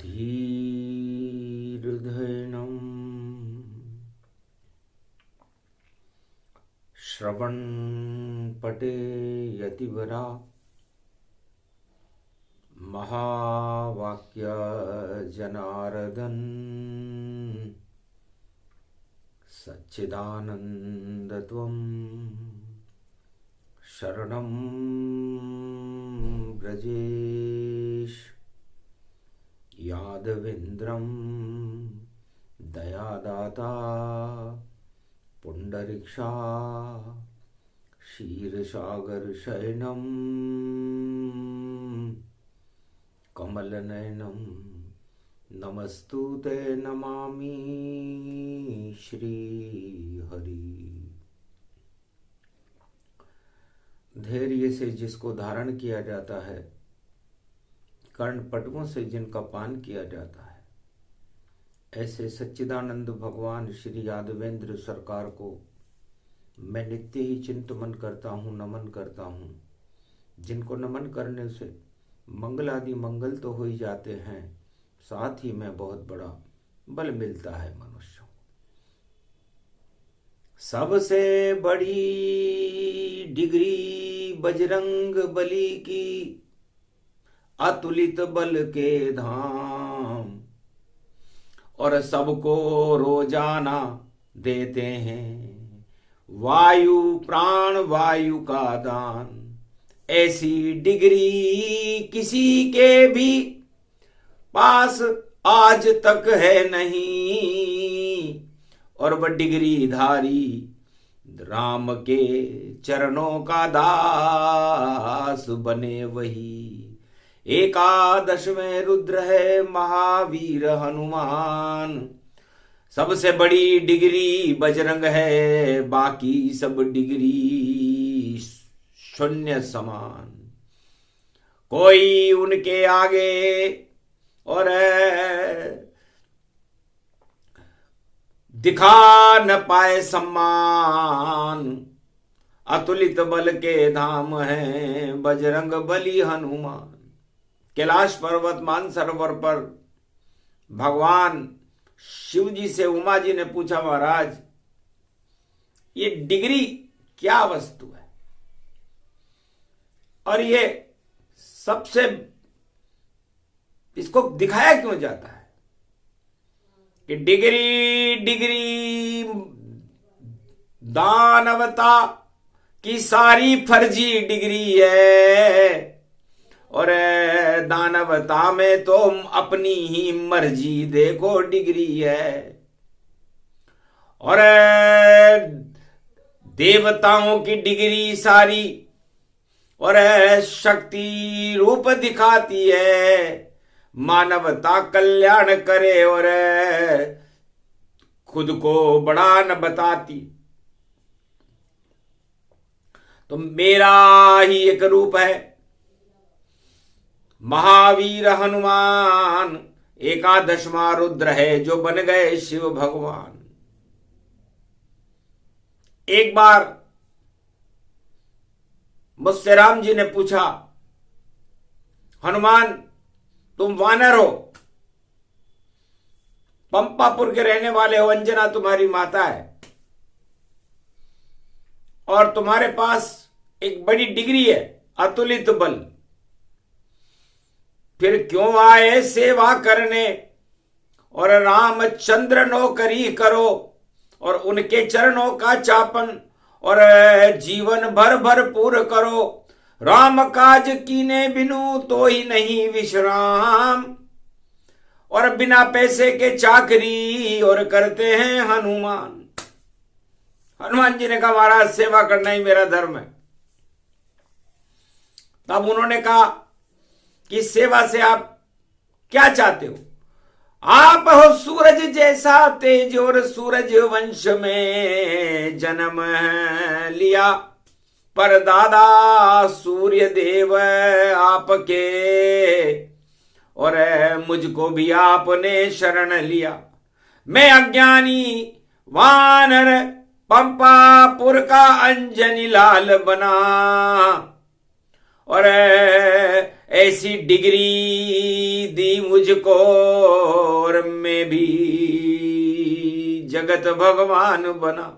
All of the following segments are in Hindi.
धीर्धैनं श्रवणपटे यतिवरा महावाक्य जनार्दन सच्चिदानन्दत्वं शरणं व्रजेश यादवेन्द्रं दयादाता पुंडरीक्षा क्षीरसागरशयनं कमलनयनं नमस्तुते नमामि श्रीहरि। धैर्य से जिसको धारण किया जाता है, कर्णपटुओं से जिनका पान किया जाता है, ऐसे सच्चिदानंद भगवान श्री यादवेंद्र सरकार को मैं नित्य ही चिंतन करता हूँ, नमन करता हूँ। जिनको नमन करने से मंगल आदि मंगल तो हो ही जाते हैं, साथ ही में बहुत बड़ा बल मिलता है मनुष्यों को। सबसे बड़ी डिग्री बजरंग बली की, अतुलित बल के धाम, और सबको रोजाना देते हैं वायु प्राण वायु का दान। ऐसी डिग्री किसी के भी पास आज तक है नहीं, और वह डिग्री धारी राम के चरणों का दास बने वही। एकादश में रुद्र है महावीर हनुमान, सबसे बड़ी डिग्री बजरंग है, बाकी सब डिग्री शून्य समान। कोई उनके आगे और दिखा न पाए सम्मान, अतुलित बल के धाम है बजरंग बली हनुमान। कैलाश पर्वत मानसरोवर पर भगवान शिव जी से उमा जी ने पूछा, महाराज ये डिग्री क्या वस्तु है, और ये सबसे इसको दिखाया क्यों जाता है कि डिग्री डिग्री दानवता की सारी फर्जी डिग्री है, और दानवता में तो अपनी ही मर्जी देखो डिग्री है, और देवताओं की डिग्री सारी और शक्ति रूप दिखाती है, मानवता कल्याण करे और खुद को बड़ा न बताती। तो मेरा ही एक रूप है महावीर हनुमान, एकादशवां रुद्र है जो बन गए शिव भगवान। एक बार मुझसे राम जी ने पूछा, हनुमान तुम वानर हो, पंपापुर के रहने वाले हो, अंजना तुम्हारी माता है, और तुम्हारे पास एक बड़ी डिग्री है अतुलित बल, फिर क्यों आए सेवा करने, और रामचंद्र नौकरी करो, और उनके चरणों का चापन और जीवन भर भरपूर करो। राम काज कीने बिनु तो ही नहीं विश्राम, और बिना पैसे के चाकरी और करते हैं हनुमान। हनुमान जी ने कहा, महाराज सेवा करना ही मेरा धर्म है। तब उन्होंने कहा कि सेवा से आप क्या चाहते हो? आप हो सूरज जैसा तेज, और सूरज वंश में जन्म लिया, पर दादा सूर्य देव आपके, और मुझको भी आपने शरण लिया। मैं अज्ञानी वानर पंपापुर का अंजनी लाल बना, और ऐसी डिग्री दी मुझको और मैं भी जगत भगवान बना।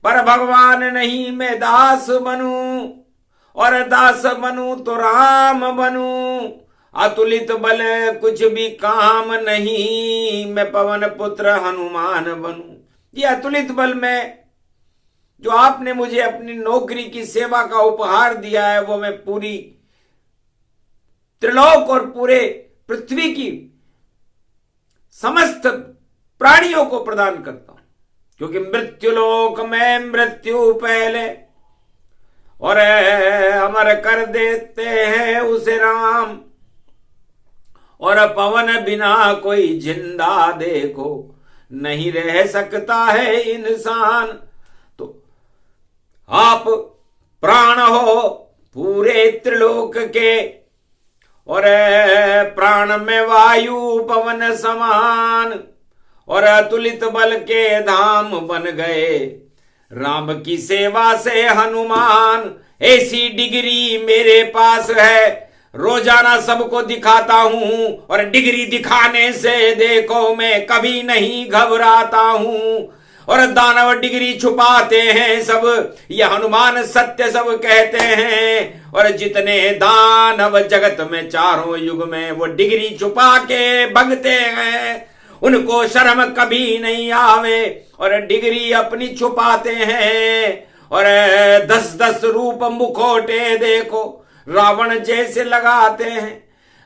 पर भगवान नहीं मैं दास बनूं, और दास बनूं तो राम बनूं। अतुलित बल कुछ भी काम नहीं, मैं पवन पुत्र हनुमान बनूं। ये अतुलित बल में जो आपने मुझे अपनी नौकरी की सेवा का उपहार दिया है, वो मैं पूरी त्रिलोक और पूरे पृथ्वी की समस्त प्राणियों को प्रदान करता हूं। क्योंकि मृत्युलोक में मृत्यु पहले और अमर कर देते हैं उसे राम। और पवन बिना कोई जिंदा देखो नहीं रह सकता है इंसान। तो आप प्राण हो पूरे त्रिलोक के, और प्राण में वायु पवन समान, और अतुलित बल के धाम बन गए राम की सेवा से हनुमान। ऐसी डिग्री मेरे पास है, रोजाना सबको दिखाता हूं, और डिग्री दिखाने से देखो मैं कभी नहीं घबराता हूं। और दानव डिग्री छुपाते हैं सब, ये हनुमान सत्य सब कहते हैं। और जितने दानव जगत में चारों युग में वो डिग्री छुपा के भगते हैं, उनको शर्म कभी नहीं आवे और डिग्री अपनी छुपाते हैं। और 10-10 रूप मुखोटे देखो रावण जैसे लगाते हैं।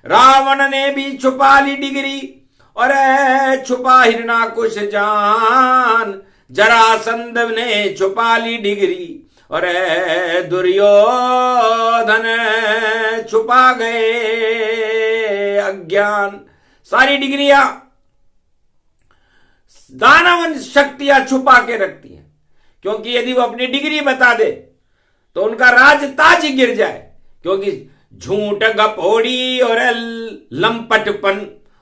रावण ने भी छुपा ली डिग्री, और छुपा हिरणाकुश जान। जरासंध ने छुपा ली डिग्री, और दुर्योधन छुपा गए अज्ञान। सारी डिग्रियां दानव शक्तियां छुपा के रखती हैं, क्योंकि यदि वो अपनी डिग्री बता दे तो उनका राज ताज गिर जाए। क्योंकि झूठ गपोड़ी और लंपटपन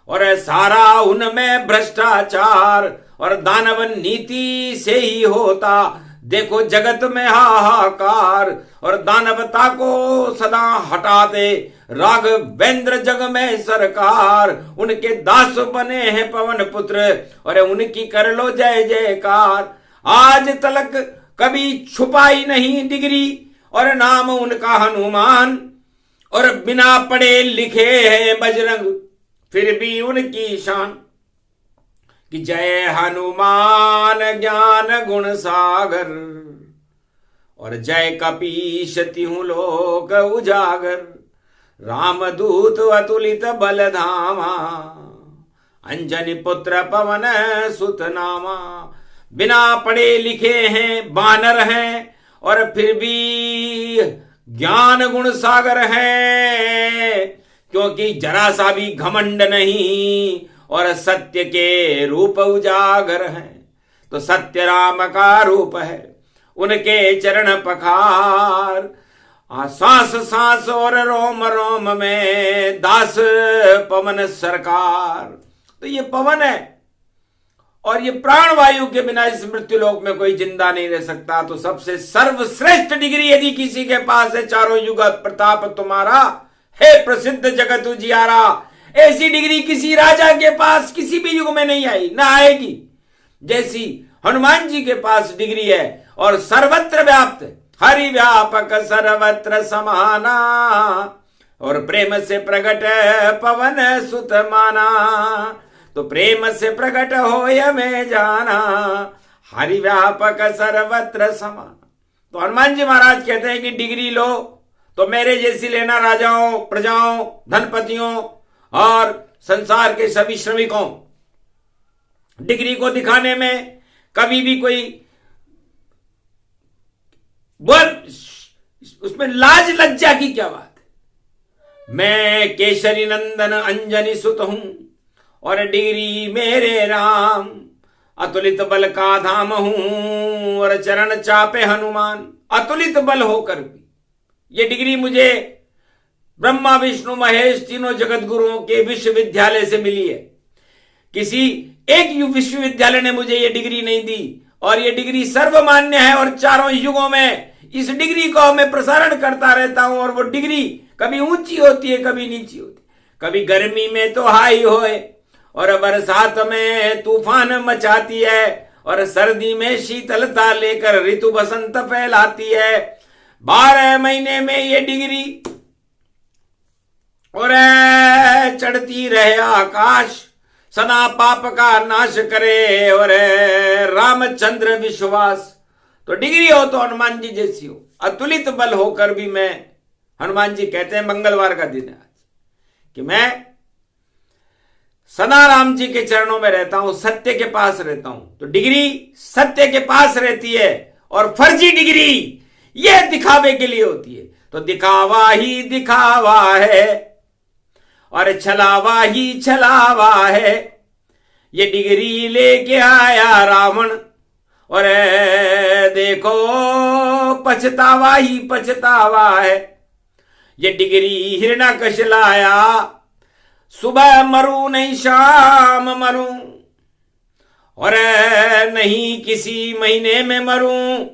और सारा उनमें भ्रष्टाचार और दानव नीति से ही होता देखो जगत में हाहाकार। और दानवता को सदा हटा दे राघवेंद्र जग में सरकार। उनके दास बने हैं पवन पुत्र, और उनकी कर लो जय जयकार। आज तलक कभी छुपाई नहीं डिग्री, और नाम उनका हनुमान। और बिना पढ़े लिखे हैं बजरंग, फिर भी उनकी शान। कि जय हनुमान ज्ञान गुण सागर, और जय कपीश तिहु लोक उजागर। रामदूत अतुलित बल धामा, अंजनी पुत्र पवन सुत नामा। बिना पढ़े लिखे हैं बानर हैं, और फिर भी ज्ञान गुण सागर है। क्योंकि जरा सा भी घमंड नहीं, और सत्य के रूप उजागर है। तो सत्य राम का रूप है, उनके चरण पखार। सांस सांस और रोम रोम में दास पवन सरकार। तो ये पवन है, और ये प्राण वायु के बिना इस मृत्युलोक में कोई जिंदा नहीं रह सकता। तो सबसे सर्वश्रेष्ठ डिग्री यदि किसी के पास है, चारों युग प्रताप तुम्हारा है प्रसिद्ध जगत उजियारा। ऐसी डिग्री किसी राजा के पास किसी भी युग में नहीं आई, ना आएगी, जैसी हनुमान जी के पास डिग्री है। और सर्वत्र व्याप्त, हरि व्यापक सर्वत्र समाना, और प्रेम से प्रकट पवन सुत माना। तो प्रेम से प्रकट होय में जाना, हरि व्यापक सर्वत्र समाना। तो हनुमान जी महाराज कहते हैं कि डिग्री लो तो मेरे जैसी लेना, राजाओं, प्रजाओं, धनपतियों और संसार के सभी श्रमिकों। डिग्री को दिखाने में कभी भी कोई उसमें लाज लज्जा की क्या बात है। मैं केसरी नंदन अंजनी सुत हूं, और डिग्री मेरे राम। अतुलित बल का धाम हूं, और चरण चापे हनुमान। अतुलित बल होकर भी ये डिग्री मुझे ब्रह्मा विष्णु महेश तीनों जगत गुरुओं के विश्वविद्यालय से मिली है। किसी एक विश्वविद्यालय ने मुझे ये डिग्री नहीं दी, और ये डिग्री सर्वमान्य है और चारों युगों में इस डिग्री को मैं प्रसारण करता रहता हूं। और वो डिग्री कभी ऊंची होती है, कभी नीची होती है, कभी गर्मी में तो हाई होए और बरसात में तूफान मचाती है और सर्दी में शीतलता लेकर ऋतु बसंत फैलाती है। 12 महीने में ये डिग्री और चढ़ती रहे आकाश, सदा पाप का नाश करे और रामचंद्र विश्वास। तो डिग्री हो तो हनुमान जी जैसी हो, अतुलित बल होकर भी मैं, हनुमान जी कहते हैं मंगलवार का दिन है आज, कि मैं सदा राम जी के चरणों में रहता हूं, सत्य के पास रहता हूं। तो डिग्री सत्य के पास रहती है और फर्जी डिग्री ये दिखावे के लिए होती है। तो दिखावा ही दिखावा है और छलावा ही छलावा है। ये डिग्री लेके आया रावण और देखो पछतावा ही पछतावा है। ये डिग्री हिरण्याकश लाया, सुबह मरूं नहीं शाम मरूं और नहीं किसी महीने में मरूं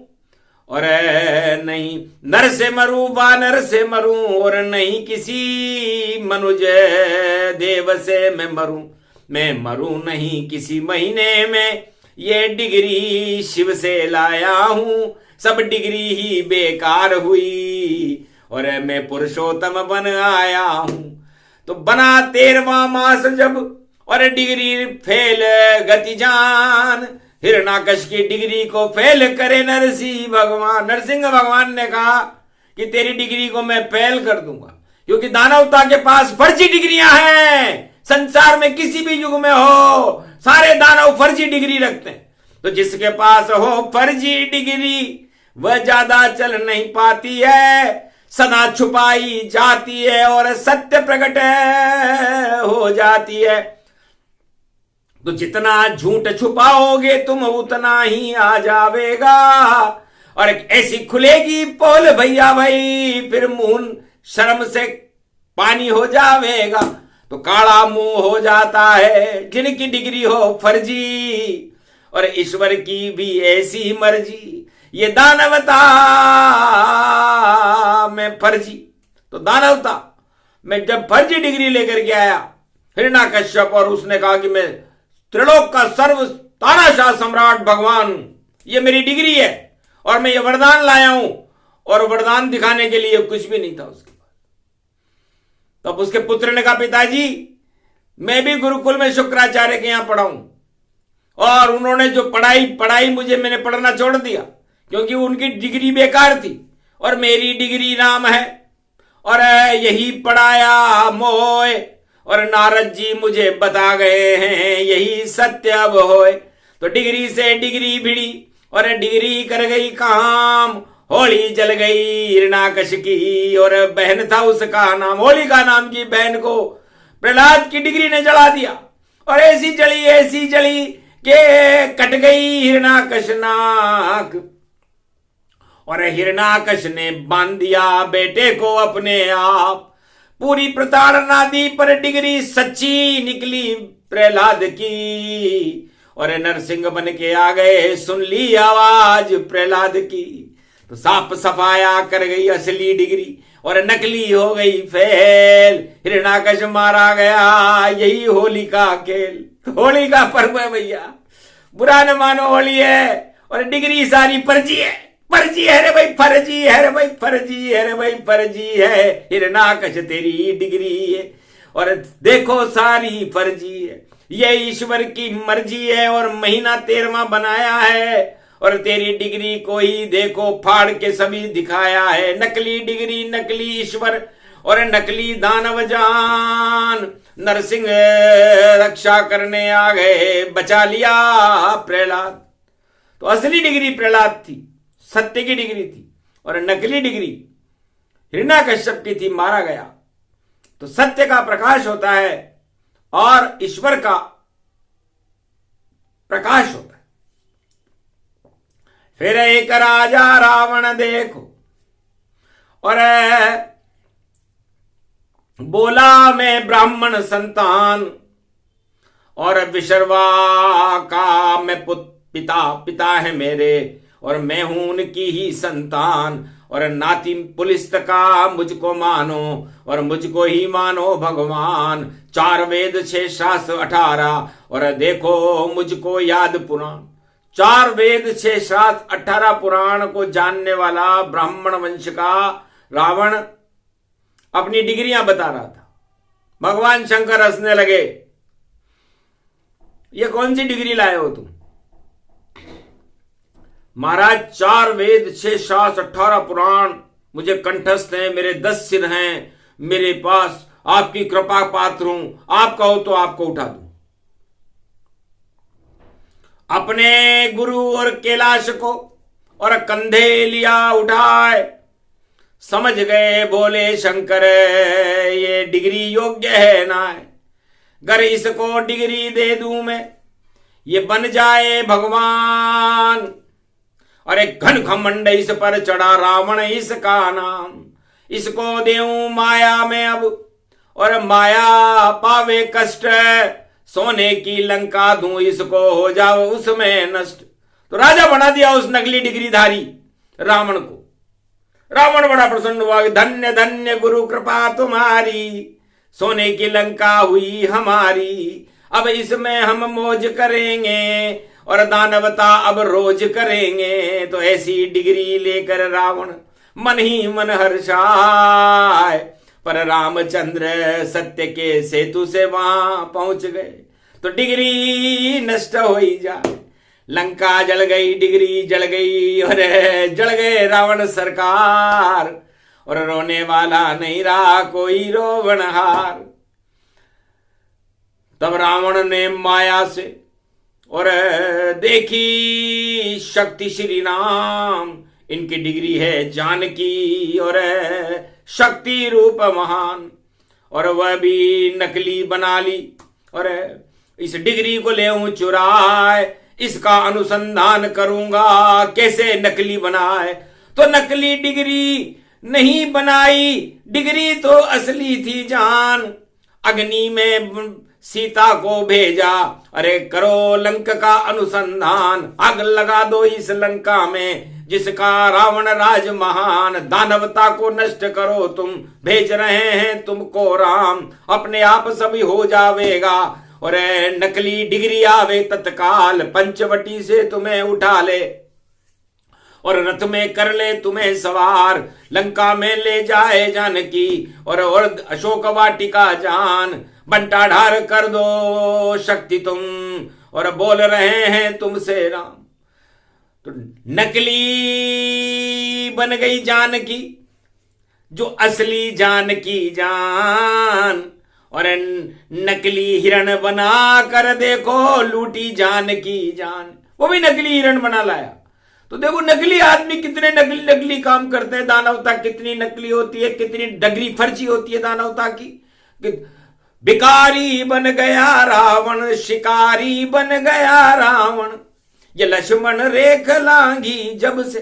और नहीं नर से मरूं वानर से मरूं और नहीं किसी मनुज देव से मैं मरूं नहीं किसी महीने में। ये डिग्री शिव से लाया हूं, सब डिग्री ही बेकार हुई और मैं पुरुषोत्तम बन आया हूं। तो बना 13वां मास जब और डिग्री फेल गति जान, हिरण्याकश की डिग्री को फेल करे नरसिंह भगवान ने कहा कि तेरी डिग्री को मैं फेल कर दूंगा, क्योंकि दानवता के पास फर्जी डिग्रियां हैं। संसार में किसी भी युग में हो, सारे दानव फर्जी डिग्री रखते हैं। तो जिसके पास हो फर्जी डिग्री वह ज्यादा चल नहीं पाती है, सदा छुपाई जाती है और सत्य प्रकट हो जाती है। तो जितना झूठ छुपाओगे तुम उतना ही आ जावेगा और एक ऐसी खुलेगी पोल भैया भाई, फिर मुंह शर्म से पानी हो जावेगा। तो काला मुंह हो जाता है जिनकी डिग्री हो फर्जी और ईश्वर की भी ऐसी मर्जी। ये दानवता में फर्जी, तो दानवता में जब फर्जी डिग्री लेकर के आया हिरण्याकश्यप और उसने कहा कि मैं त्रिलोक का सर्व तानाशाह सम्राट भगवान, ये मेरी डिग्री है और मैं ये वरदान लाया हूं, और वरदान दिखाने के लिए कुछ भी नहीं था उसके पास। तब उसके पुत्र ने कहा पिताजी मैं भी गुरुकुल में शुक्राचार्य के यहां पढ़ा हूं और उन्होंने जो पढ़ाई मुझे मैंने पढ़ना छोड़ दिया क्योंकि उनकी डिग्री बेकार थी और मेरी डिग्री राम है और यही पढ़ाया मोय और नारद जी मुझे बता गए हैं यही सत्य अब होए। तो डिग्री से डिग्री भिड़ी और डिग्री कर गई काम, होली जल गई हिरण्याकश की और बहन था उसका नाम, होलिका नाम की बहन को प्रहलाद की डिग्री ने जला दिया और ऐसी जली के कट गई हिरण्याकश नाक और हिरण्याकश ने बांध दिया बेटे को अपने आप। पूरी प्रताड़ना दी पर डिग्री सच्ची निकली प्रहलाद की और नरसिंह बन के आ गए, सुन ली आवाज प्रहलाद की। तो साफ सफाया कर गई असली डिग्री और नकली हो गई फेल। हिरण्याकश मारा गया, यही होली का खेल, होली का पर्व है भैया, बुरा न मानो होली है और डिग्री सारी फर्जी है रे भाई, फर्जी है रे भाई, फर्जी है। हिरण्याकश तेरी डिग्री है और देखो सारी फर्जी है, ये ईश्वर की मर्जी है और महीना 13वां बनाया है और तेरी डिग्री को ही देखो फाड़ के सभी दिखाया है। नकली डिग्री, नकली ईश्वर और नकली दानव जान। नरसिंह रक्षा करने आ गए, बचा लिया प्रहलाद। तो असली डिग्री प्रहलाद थी, सत्य की डिग्री थी और नकली डिग्री हिरण्याकश्यप की थी, मारा गया। तो सत्य का प्रकाश होता है और ईश्वर का प्रकाश होता है। फिर एक राजा रावण देखो और बोला मैं ब्राह्मण संतान और विशर्वा का मैं पुत्र पिता पिता है मेरे और मैं हूं उनकी ही संतान, और नाती पुलिस का मुझको मानो और मुझको ही मानो भगवान। 4 वेद 6 शास्त्र 18 और देखो मुझको याद पुराण। 4 वेद 6 शास्त्र 18 पुराण को जानने वाला ब्राह्मण वंश का रावण अपनी डिग्रियां बता रहा था। भगवान शंकर हंसने लगे, ये कौन सी डिग्री लाए हो तुम? महाराज 4 वेद 6 शास्त्र 18 पुराण मुझे कंठस्थ हैं, मेरे 10 सिर हैं, मेरे पास आपकी कृपा पात्र हूं, आप कहो तो आपको उठा दूं। अपने गुरु और कैलाश को और कंधे लिया उठाए, समझ गए बोले शंकर ये डिग्री योग्य है ना है, अगर इसको डिग्री दे दूं मैं ये बन जाए भगवान। और एक घन घमंड इस पर चढ़ा रावण इसका नाम, इसको देऊं माया में अब और माया पावे कष्ट, सोने की लंका दूं इसको हो जाओ उसमें नष्ट। तो राजा बना दिया उस नकली डिग्रीधारी रावण को। रावण बड़ा प्रसन्न हुआ, धन्य धन्य गुरु कृपा तुम्हारी, सोने की लंका हुई हमारी, अब इसमें हम मौज करेंगे और दानवता अब रोज करेंगे। तो ऐसी डिग्री लेकर रावण मन ही मन हर्षाए, पर रामचंद्र सत्य के सेतु से वहां पहुंच गए तो डिग्री नष्ट हो ही जाए। लंका जल गई, डिग्री जल गई और जल गए रावण सरकार, और रोने वाला नहीं रहा कोई रोवनहार। तब रावण ने माया से और देखी शक्ति श्री राम, इनकी डिग्री है जानकी और शक्ति रूप महान, और वह भी नकली बना ली। और इस डिग्री को ले चुराए, इसका अनुसंधान करूंगा कैसे नकली बनाए। तो नकली डिग्री नहीं बनाई, डिग्री तो असली थी जान। अग्नि में सीता को भेजा, अरे करो लंक का अनुसंधान, आग लगा दो इस लंका में जिसका रावण राज महान। दानवता को नष्ट करो तुम, भेज रहे हैं तुमको राम, अपने आप सभी हो जावेगा। और नकली डिग्री आवे तत्काल, पंचवटी से तुम्हें उठा ले और रथ में कर ले तुम्हें सवार, लंका में ले जाए जानकी और अशोक वाटिका जान। बंटा ढार कर दो शक्ति तुम, और बोल रहे हैं तुमसे राम। तो नकली बन गई जानकी, जो असली जानकी जान, और नकली हिरण बना कर देखो लूटी जानकी जान। वो भी नकली हिरण बना लाया। तो देखो नकली आदमी कितने नकली नकली काम करते हैं। दानवता कितनी नकली होती है, कितनी डगरी फर्जी होती है दानवता की। भिखारी बन गया रावण, शिकारी बन गया रावण, ये लक्ष्मण रेख लांगी जब से,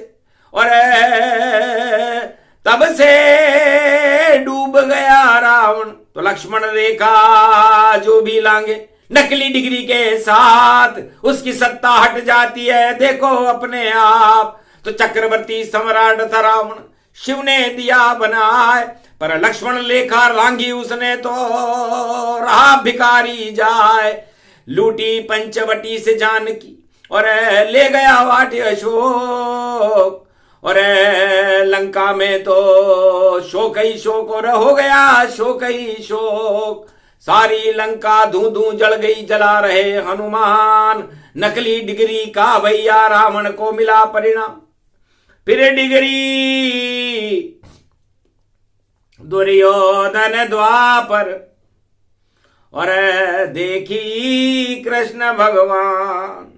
और तब से डूब गया रावण। तो लक्ष्मण रेखा जो भी लांगे नकली डिग्री के साथ, उसकी सत्ता हट जाती है देखो अपने आप। तो चक्रवर्ती सम्राट था रावण, शिव ने दिया बनाए, पर लक्ष्मण लेखा लांगी उसने तो रहा भिखारी जाए। लूटी पंचवटी से जानकी और ले गया वाटी अशोक, और लंका में तो शोक ही शोक और हो गया शोक ही शोक। सारी लंका धू धू जल गई, जला रहे हनुमान। नकली डिग्री का भैया रावण को मिला परिणाम। फिर डिग्री दुर्योधन द्वापर, और देखी कृष्ण भगवान।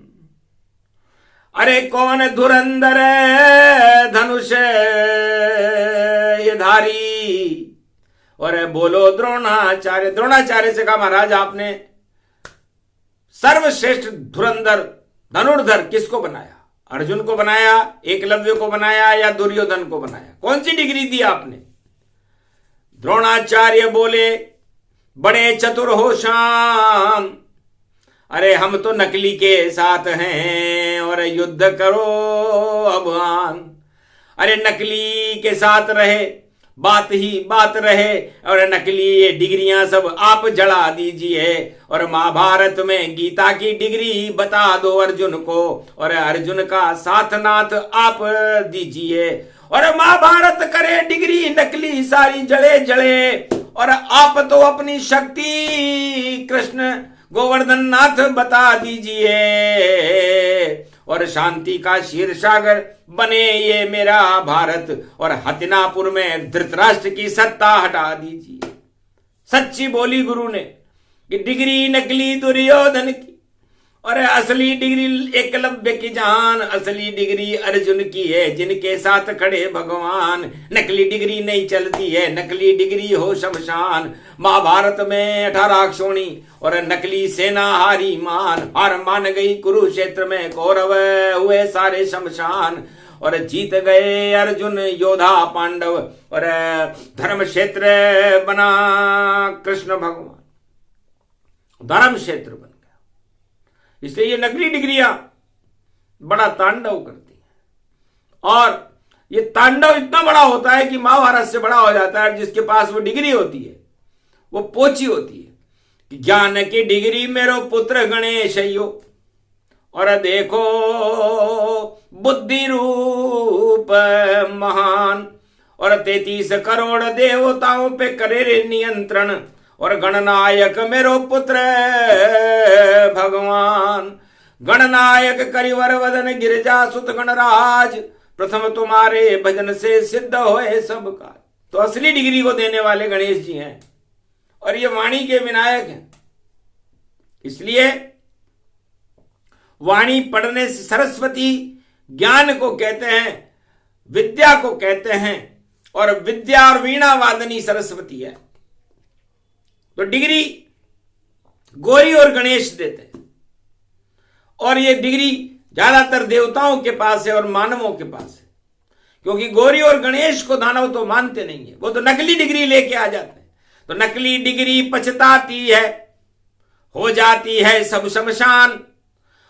अरे कौन धुरंधर धनुष ये धारी, और बोलो द्रोणाचार्य। द्रोणाचार्य से कहा महाराज आपने सर्वश्रेष्ठ धुरंधर धनुर्धर किसको बनाया? अर्जुन को बनाया, एकलव्य को बनाया, या दुर्योधन को बनाया? कौन सी डिग्री दी आपने? द्रोणाचार्य बोले बड़े चतुर हो श्याम, अरे हम तो नकली के साथ हैं और युद्ध करो अभियान। अरे नकली के साथ रहे, बात ही बात रहे, और नकली ये डिग्रियां सब आप जला दीजिए। और महाभारत में गीता की डिग्री बता दो अर्जुन को, और अर्जुन का साथ नाथ आप दीजिए। और महाभारत करे डिग्री नकली सारी जड़े जड़े, और आप तो अपनी शक्ति कृष्ण गोवर्धन नाथ बता दीजिए। और शांति का क्षीर सागर बने ये मेरा भारत, और हतिनापुर में धृतराष्ट्र की सत्ता हटा दीजिए। सच्ची बोली गुरु ने कि डिग्री नकली दुर्योधन की, और असली डिग्री एकलव्य की जान, असली डिग्री अर्जुन की है जिनके साथ खड़े भगवान। नकली डिग्री नहीं चलती है, नकली डिग्री हो शमशान। महाभारत में 18 क्षोणी और नकली सेना हारी मान, हार मान गई कुरुक्षेत्र में, कौरव हुए सारे शमशान। और जीत गए अर्जुन योद्धा पांडव, और धर्म क्षेत्र बना कृष्ण भगवान, धर्म क्षेत्र बन गया। इसलिए ये नकली डिग्रियां बड़ा तांडव करती हैं, और ये तांडव इतना बड़ा होता है कि महाभारत से बड़ा हो जाता है। जिसके पास वो डिग्री होती है वो पोची होती है कि ज्ञान की डिग्री मेरो पुत्र गणेश यो, और देखो बुद्धि रूप महान, और 33 करोड़ देवताओं पे करे नियंत्रण, और गणनायक मेरो पुत्र भगवान। गणनायक करिवर वदन गिरजा सुत गणराज, प्रथम तुम्हारे भजन से सिद्ध होए सब काज। तो असली डिग्री को देने वाले गणेश जी हैं, और ये वाणी के विनायक हैं। इसलिए वाणी पढ़ने से सरस्वती ज्ञान को कहते हैं, विद्या को कहते हैं, और विद्या और वीणा वादनी सरस्वती है। तो डिग्री गौरी और गणेश देते हैं, और ये डिग्री ज्यादातर देवताओं के पास है और मानवों के पास है, क्योंकि गौरी और गणेश को दानव तो मानते नहीं है, वो तो नकली डिग्री लेके आ जाते हैं। तो नकली डिग्री पछताती है, हो जाती है सब शमशान।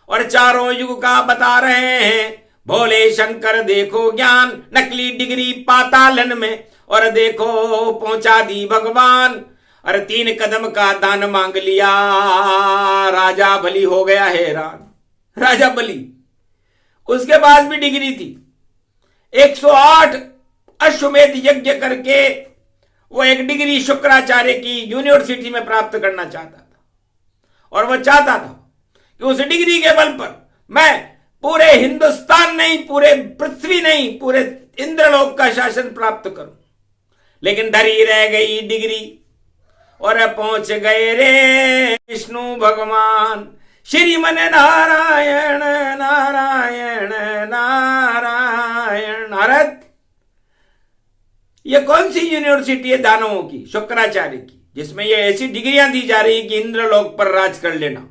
और चारों युग का बता रहे हैं भोले शंकर देखो ज्ञान, नकली डिग्री पातालन में, और देखो पहुंचा दी भगवान। और 3 कदम का दान मांग लिया, राजा बलि हो गया हैरान। राजा बलि, उसके पास भी डिग्री थी, 108 अश्वमेध यज्ञ करके वो एक डिग्री शुक्राचार्य की यूनिवर्सिटी में प्राप्त करना चाहता था। और वह चाहता था कि उस डिग्री के बल पर मैं पूरे हिंदुस्तान नहीं, पूरे पृथ्वी नहीं, पूरे इंद्रलोक का शासन प्राप्त करूं। लेकिन धरी रह गई डिग्री, और पहुंच गए रे विष्णु भगवान। श्रीमन नारायण नारायण नारायण। नारद, ये कौन सी यूनिवर्सिटी है दानवों की, शुक्राचार्य की, जिसमें ये ऐसी डिग्रियां दी जा रही कि इंद्रलोक पर राज कर लेना?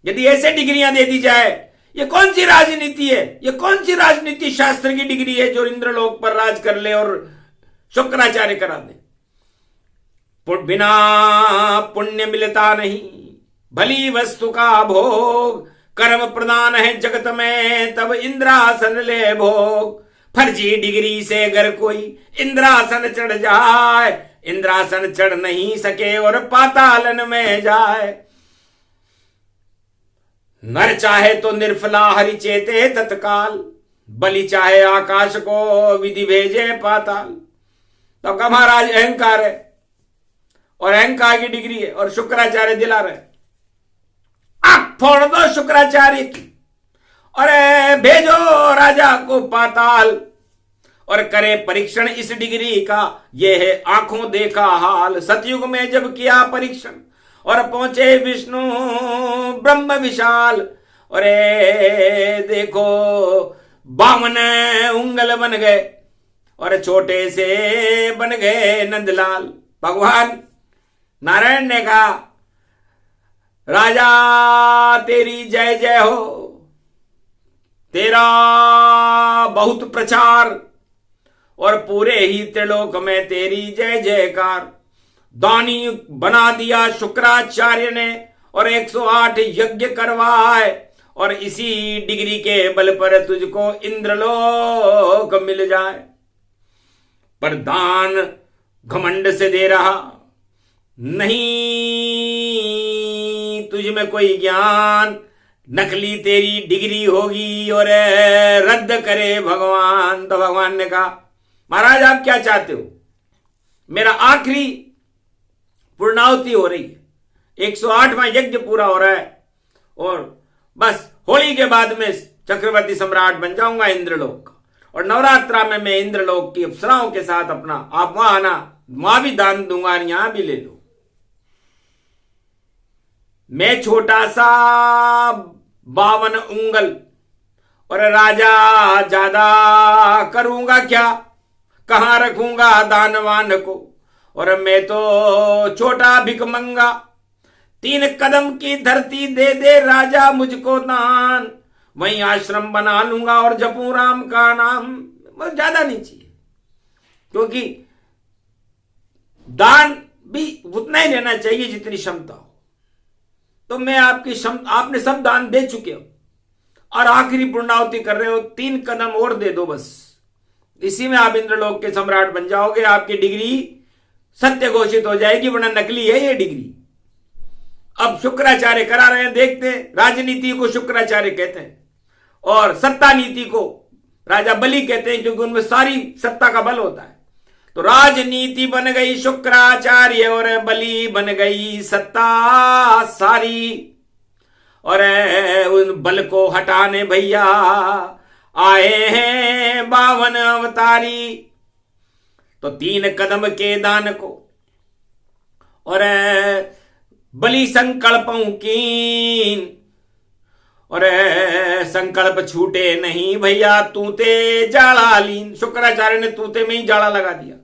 यदि ऐसे डिग्रियां दे दी जाए, ये कौन सी राजनीति है, ये कौन सी राजनीति शास्त्र की डिग्री है जो इंद्रलोक पर राज कर ले और शुक्राचार्य करा दे? बिना पुण्य मिलता नहीं, भली वस्तु का भोग, कर्म प्रदान है जगत में, तब इंद्रासन ले भोग। फर्जी डिग्री से अगर कोई इंद्रासन चढ़ जाए, इंद्रासन चढ़ नहीं सके और पातालन में जाए। नर चाहे तो निर्फला हरि चेते तत्काल, बलि चाहे आकाश को विधि भेजे पाताल। तो का महाराज अहंकार है, और अहंकार की डिग्री है, और शुक्राचार्य दिला रहे, आंख फोड़ दो शुक्राचार्य की, और भेजो राजा को पाताल, और करे परीक्षण इस डिग्री का, यह है आंखों देखा हाल। सतयुग में जब किया परीक्षण, और पहुंचे विष्णु ब्रह्म विशाल, और देखो 52 उंगल बन गए, और छोटे से बन गए नंदलाल। भगवान नारायण ने कहा, राजा तेरी जय जय हो, तेरा बहुत प्रचार, और पूरे ही त्रिलोक में तेरी जय जयकार। दानी बना दिया शुक्राचार्य ने, और 108 यज्ञ करवाए, और इसी डिग्री के बल पर तुझको इंद्रलोक मिल जाए। पर दान घमंड से दे रहा नहीं तुझ में कोई ज्ञान, नकली तेरी डिग्री होगी और रद्द करे भगवान। तो भगवान ने कहा महाराज आप क्या चाहते हो, मेरा आखिरी पूर्णाहुति हो रही है, 108वां यज्ञ पूरा हो रहा है और बस होली के बाद में चक्रवर्ती सम्राट बन जाऊंगा इंद्रलोक का, और नवरात्रा में मैं इंद्रलोक की अप्सराओं के साथ अपना, आप वहां आना, वहां भी दान दूंगा और यहां भी ले लो। मैं छोटा सा 52 उंगल और राजा ज्यादा करूंगा क्या, कहां रखूंगा दानवान को, और मैं तो छोटा भिखमंगा, 3 कदम की धरती दे दे राजा मुझको दान, वहीं आश्रम बना लूंगा और जपूं राम का नाम। ज्यादा नहीं चाहिए, क्योंकि दान भी उतना ही लेना चाहिए जितनी क्षमता हो। तो मैं आपकी आपने सब दान दे चुके हो और आखिरी पूर्णाहुति कर रहे हो, 3 कदम और दे दो बस, इसी में आप इंद्रलोक के सम्राट बन जाओगे, आपकी डिग्री सत्य घोषित हो जाएगी, वरना नकली है ये डिग्री। अब शुक्राचार्य करा रहे हैं, देखते हैं। राजनीति को शुक्राचार्य कहते हैं और सत्ता नीति को राजा बलि कहते हैं, क्योंकि उनमें सारी सत्ता का बल होता है। तो राजनीति बन गई शुक्राचार्य और बलि बन गई सत्ता सारी, और उन बल को हटाने भैया आए हैं 52 अवतारी। तो 3 कदम के दान को और बलि संकल्पों कीन, और संकल्प छूटे नहीं भैया तूते जाड़ा लीन। शुक्राचार्य ने तूते में ही जाड़ा लगा दिया।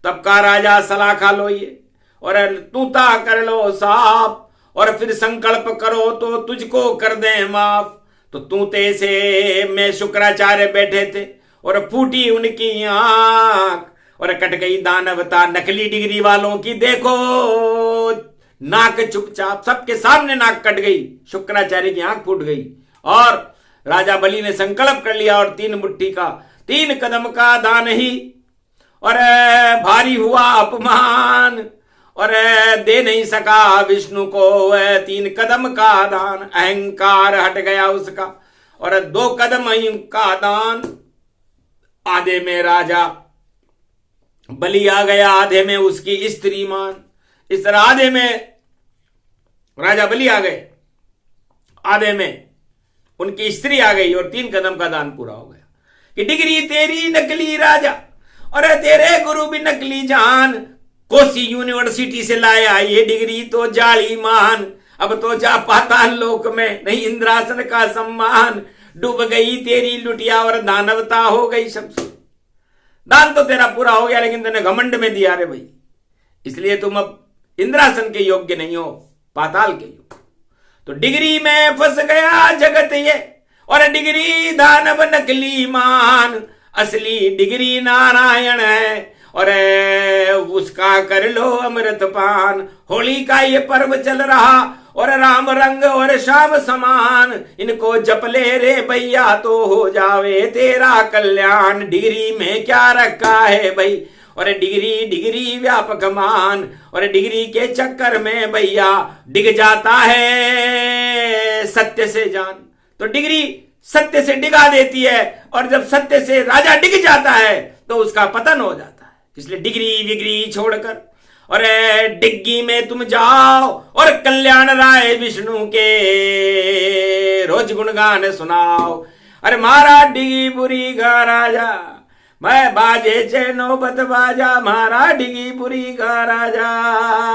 तब का राजा सलाह खा लो ये, और तूता कर लो साफ, और फिर संकल्प करो तो तुझको कर दे माफ। तो तूते से में शुक्राचार्य बैठे थे और फूटी उनकी आंख, और कट गई दानवता नकली डिग्री वालों की। देखो नाक चुपचाप सबके सामने नाक कट गई, शुक्राचार्य की आंख फूट गई, और राजा बलि ने संकल्प कर लिया और 3 मुट्ठी का 3 कदम का दान ही, और भारी हुआ अपमान, और दे नहीं सका विष्णु को 3 कदम का दान। अहंकार हट गया उसका, और 2 कदम का दान। आधे में राजा बलि आ गया, आधे में उसकी स्त्री मान। इस तरह आधे में राजा बलि आ गए, आधे में उनकी स्त्री आ गई, और 3 कदम का दान पूरा हो गया। कि डिग्री तेरी नकली राजा और तेरे गुरु भी नकली जान, कोसी यूनिवर्सिटी से लाया ये डिग्री तो जाली मान। अब तो जा पाताल लोक में नहीं इंद्रासन का सम्मान, डूब गई तेरी लुटिया और दानवता हो गई शमशान। दान तो तेरा पूरा हो गया, लेकिन तूने घमंड में दिया रे भाई, इसलिए तुम अब इंद्रासन के योग्य नहीं हो, पाताल के योग्य। तो डिग्री में फंस गया जगत ये, और डिग्री दानव नकली मान। असली डिग्री नारायण है, और उसका कर लो अमृत पान। होली का ये पर्व चल रहा, और राम रंग और श्याम समान, इनको जप ले रे भैया तो हो जावे तेरा कल्याण। डिग्री में क्या रखा है भाई, और डिग्री व्यापक मान, और डिग्री के चक्कर में भैया डिग जाता है सत्य से जान। तो डिग्री सत्य से डिगा देती है, और जब सत्य से राजा डिग जाता है तो उसका पतन हो जाता है। इसलिए डिग्री विग्री छोड़कर और डिग्गी में तुम जाओ, और कल्याण राय विष्णु के रोज गुणगान सुनाओ। अरे मारा डिगी बुरी का राजा, मैं बाजे चे नौबत बाजा, मारा डिगी पुरी का राजा।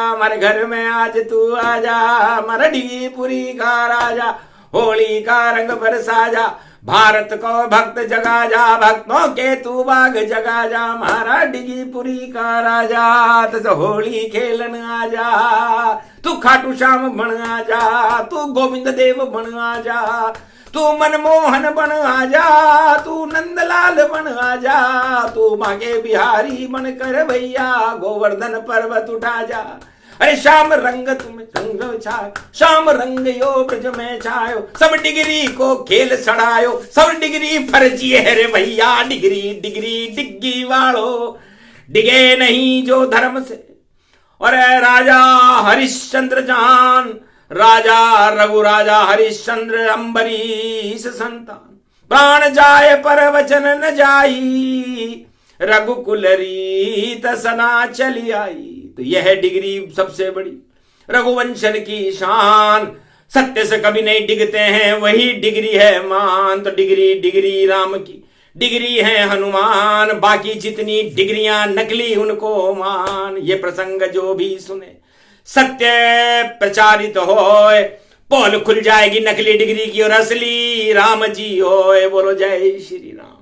हमारे घर में आज तू आजा, हमारा डिगी पुरी का राजा। होली का रंग बरसा जा, भारत को भक्त जगा जा, भक्तों के तू बाग जगा जा। हमारा डिगी पुरी का राजा, तो होली खेलन आ जा। तू खाटू श्याम बन आ जा, तू गोविंद देव बन आ जा, तू मनमोहन बन आ जा, तू नंदलाल बन आ जा, तू मांगे बिहारी बन कर भैया गोवर्धन पर्वत उठा जा। अरे श्याम रंग तुम रंग छायो, श्याम रंग यो ब्रज में छायो, सब डिग्री को खेल सड़ायो, सब डिग्री फर्जी है रे भैया, डिग्री डिग्री डिग्गी वालो, डिगे नहीं जो धर्म से। और राजा हरिश्चंद्र जान, राजा रघु राजा हरिश्चंद्र अम्बरीश संतान, प्राण जाए पर वचन न जाई, रघुकुल रीत सना चली आई। तो यह डिग्री सबसे बड़ी रघुवंशन की शान, सत्य से कभी नहीं डिगते हैं, वही डिग्री है मान। तो डिग्री डिग्री राम की, डिग्री है हनुमान, बाकी जितनी डिग्रियां नकली उनको मान। ये प्रसंग जो भी सुने सत्य प्रचारित होए, पोल खुल जाएगी नकली डिग्री की और असली राम जी होए। बोलो जय श्री राम।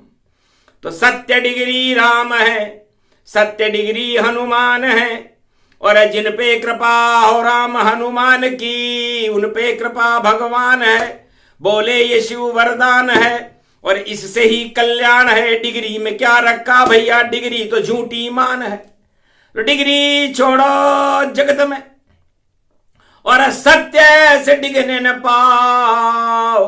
तो सत्य डिग्री राम है, सत्य डिग्री हनुमान है, और जिन पे कृपा हो राम हनुमान की, उन पे कृपा भगवान है। बोले ये शिव वरदान है और इससे ही कल्याण है। डिग्री में क्या रखा भैया, डिग्री तो झूठी मान है। तो डिग्री छोड़ो जगत में और सत्य से डिगने न पाओ,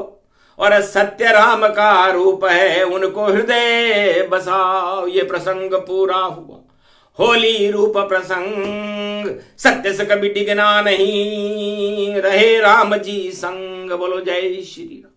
और सत्य राम का रूप है, उनको हृदय बसाओ। ये प्रसंग पूरा हुआ होली रूप प्रसंग, सत्य से कभी डिगना नहीं, रहे राम जी संग। बोलो जय श्री राम।